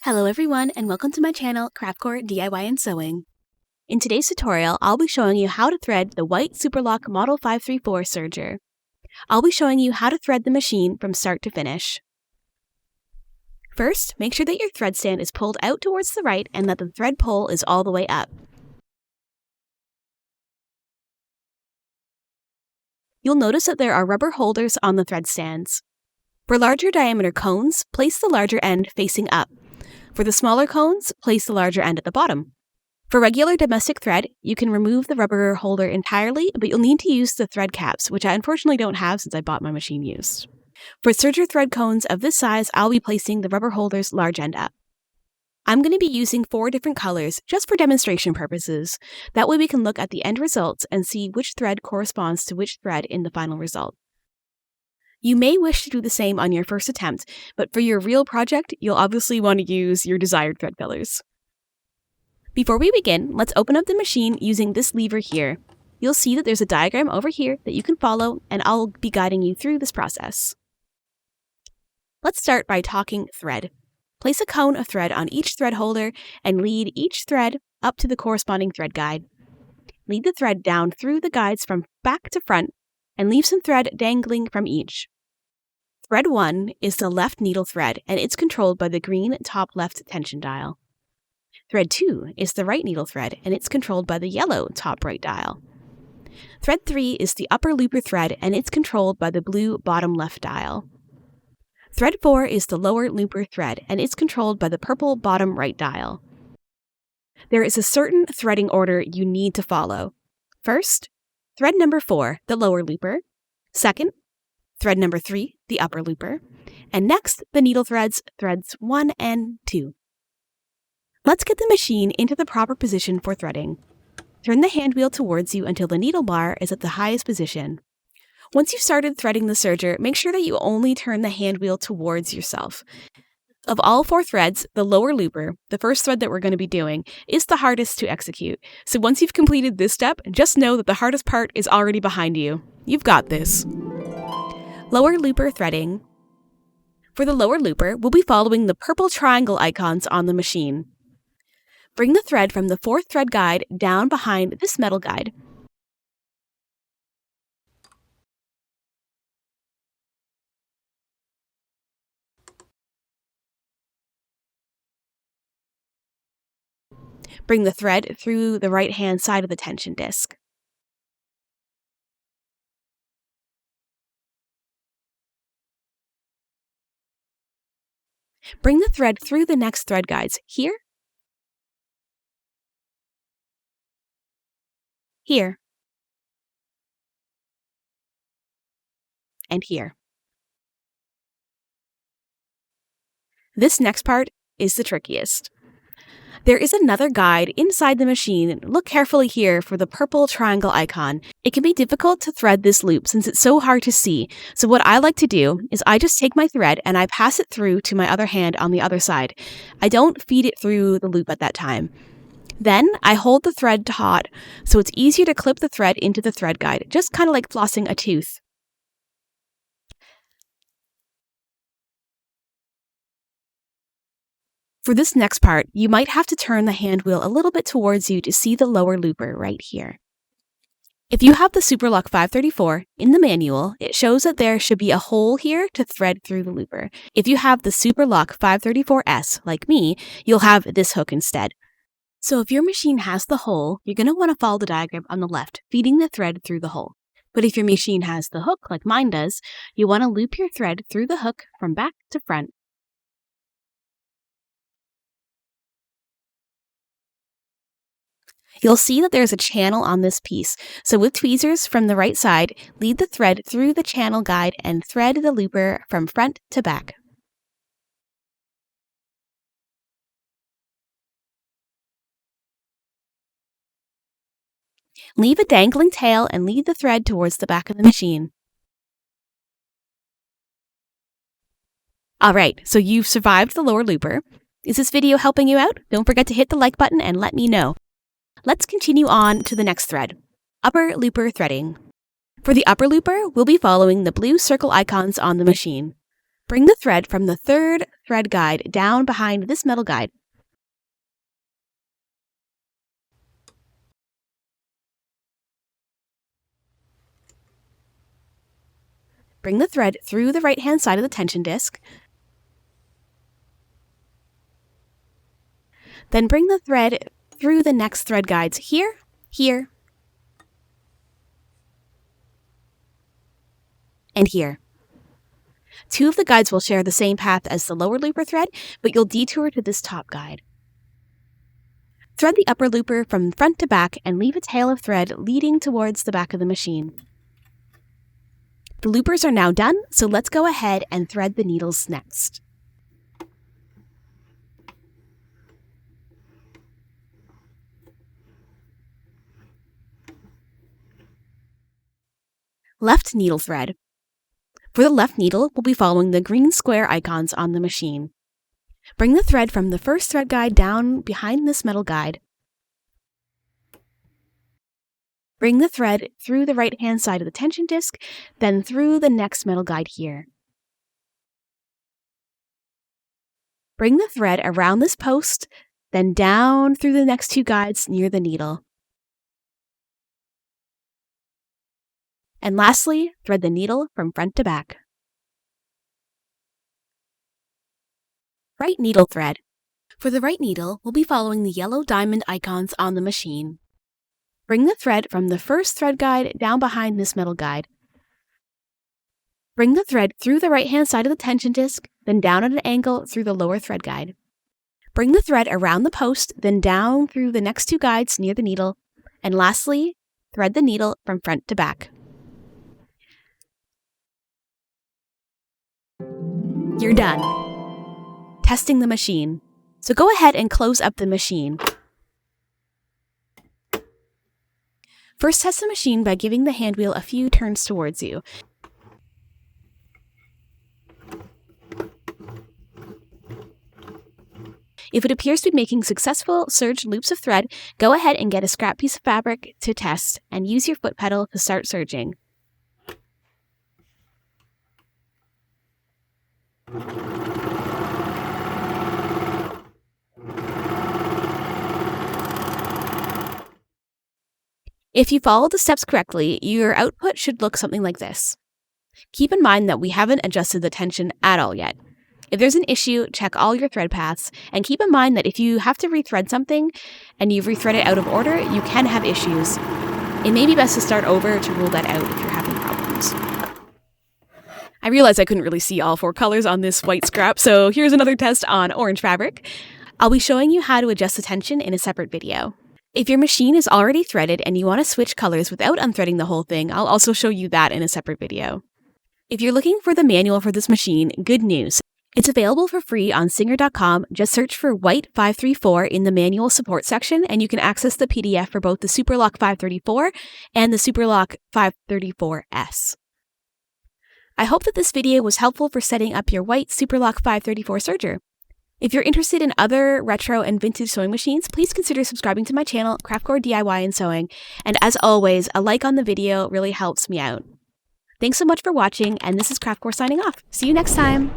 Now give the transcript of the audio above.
Hello everyone and welcome to my channel Craftcore DIY and Sewing. In today's tutorial, I'll be showing you how to thread the white Superlock Model 534 serger. I'll be showing you how to thread the machine from start to finish. First, make sure that your thread stand is pulled out towards the right and that the thread pull is all the way up. You'll notice that there are rubber holders on the thread stands. For larger diameter cones, place the larger end facing up. For the smaller cones, place the larger end at the bottom. For regular domestic thread, you can remove the rubber holder entirely, but you'll need to use the thread caps, which I unfortunately don't have since I bought my machine used. For serger thread cones of this size, I'll be placing the rubber holder's large end up. I'm going to be using 4 different colors just for demonstration purposes. That way we can look at the end results and see which thread corresponds to which thread in the final result. You may wish to do the same on your first attempt, but for your real project, you'll obviously want to use your desired thread colors. Before we begin, let's open up the machine using this lever here. You'll see that there's a diagram over here that you can follow, and I'll be guiding you through this process. Let's start by talking thread. Place a cone of thread on each thread holder and lead each thread up to the corresponding thread guide. Lead the thread down through the guides from back to front and leave some thread dangling from each. Thread 1 is the left needle thread, and it's controlled by the green top left tension dial. Thread 2 is the right needle thread, and it's controlled by the yellow top right dial. Thread 3 is the upper looper thread, and it's controlled by the blue bottom left dial. Thread 4 is the lower looper thread, and it's controlled by the purple bottom right dial. There is a certain threading order you need to follow. First, thread number 4, the lower looper. Second, thread number 3, the upper looper. And next, the needle threads 1 and 2. Let's get the machine into the proper position for threading. Turn the hand wheel towards you until the needle bar is at the highest position. Once you've started threading the serger, make sure that you only turn the hand wheel towards yourself. Of all 4 threads, the lower looper, the first thread that we're going to be doing, is the hardest to execute. So once you've completed this step, just know that the hardest part is already behind you. You've got this. Lower looper threading. For the lower looper, we'll be following the purple triangle icons on the machine. Bring the thread from the 4th thread guide down behind this metal guide. Bring the thread through the right-hand side of the tension disc. Bring the thread through the next thread guides here, here, and here. This next part is the trickiest. There is another guide inside the machine. Look carefully here for the purple triangle icon. It can be difficult to thread this loop since it's so hard to see. So what I like to do is I just take my thread and I pass it through to my other hand on the other side. I don't feed it through the loop at that time. Then I hold the thread taut so it's easier to clip the thread into the thread guide, just kind of like flossing a tooth. For this next part, you might have to turn the hand wheel a little bit towards you to see the lower looper right here. If you have the Superlock 534 in the manual, it shows that there should be a hole here to thread through the looper. If you have the Superlock 534S, like me, you'll have this hook instead. So if your machine has the hole, you're going to want to follow the diagram on the left, feeding the thread through the hole. But if your machine has the hook, like mine does, you want to loop your thread through the hook from back to front. You'll see that there's a channel on this piece, so with tweezers from the right side, lead the thread through the channel guide and thread the looper from front to back. Leave a dangling tail and lead the thread towards the back of the machine. Alright, so you've survived the lower looper. Is this video helping you out? Don't forget to hit the like button and let me know. Let's continue on to the next thread, upper looper threading. For the upper looper, we'll be following the blue circle icons on the machine. Bring the thread from the third thread guide down behind this metal guide. Bring the thread through the right-hand side of the tension disc. Then bring the thread through the next thread guides here, here, and here. Two of the guides will share the same path as the lower looper thread, but you'll detour to this top guide. Thread the upper looper from front to back and leave a tail of thread leading towards the back of the machine. The loopers are now done, so let's go ahead and thread the needles next. Left needle thread. For the left needle, we'll be following the green square icons on the machine. Bring the thread from the first thread guide down behind this metal guide. Bring the thread through the right-hand side of the tension disc, then through the next metal guide here. Bring the thread around this post, then down through the next two guides near the needle. And lastly, thread the needle from front to back. Right needle thread. For the right needle, we'll be following the yellow diamond icons on the machine. Bring the thread from the first thread guide down behind this metal guide. Bring the thread through the right-hand side of the tension disc, then down at an angle through the lower thread guide. Bring the thread around the post, then down through the next two guides near the needle. And lastly, thread the needle from front to back. You're done. Testing the machine. So go ahead and close up the machine. First, test the machine by giving the hand wheel a few turns towards you. If it appears to be making successful serged loops of thread, go ahead and get a scrap piece of fabric to test and use your foot pedal to start serging. If you follow the steps correctly, your output should look something like this. Keep in mind that we haven't adjusted the tension at all yet. If there's an issue, check all your thread paths, and keep in mind that if you have to rethread something and you've rethreaded out of order, you can have issues. It may be best to start over to rule that out if you're having problems. I realized I couldn't really see all four colors on this white scrap, so here's another test on orange fabric. I'll be showing you how to adjust the tension in a separate video. If your machine is already threaded and you want to switch colors without unthreading the whole thing, I'll also show you that in a separate video. If you're looking for the manual for this machine, good news. It's available for free on Singer.com. Just search for White 534 in the manual support section, and you can access the PDF for both the Superlock 534 and the Superlock 534S. I hope that this video was helpful for setting up your White Superlock 534 serger. If you're interested in other retro and vintage sewing machines, please consider subscribing to my channel, Craftcore DIY and Sewing. And as always, a like on the video really helps me out. Thanks so much for watching, and this is Craftcore signing off. See you next time!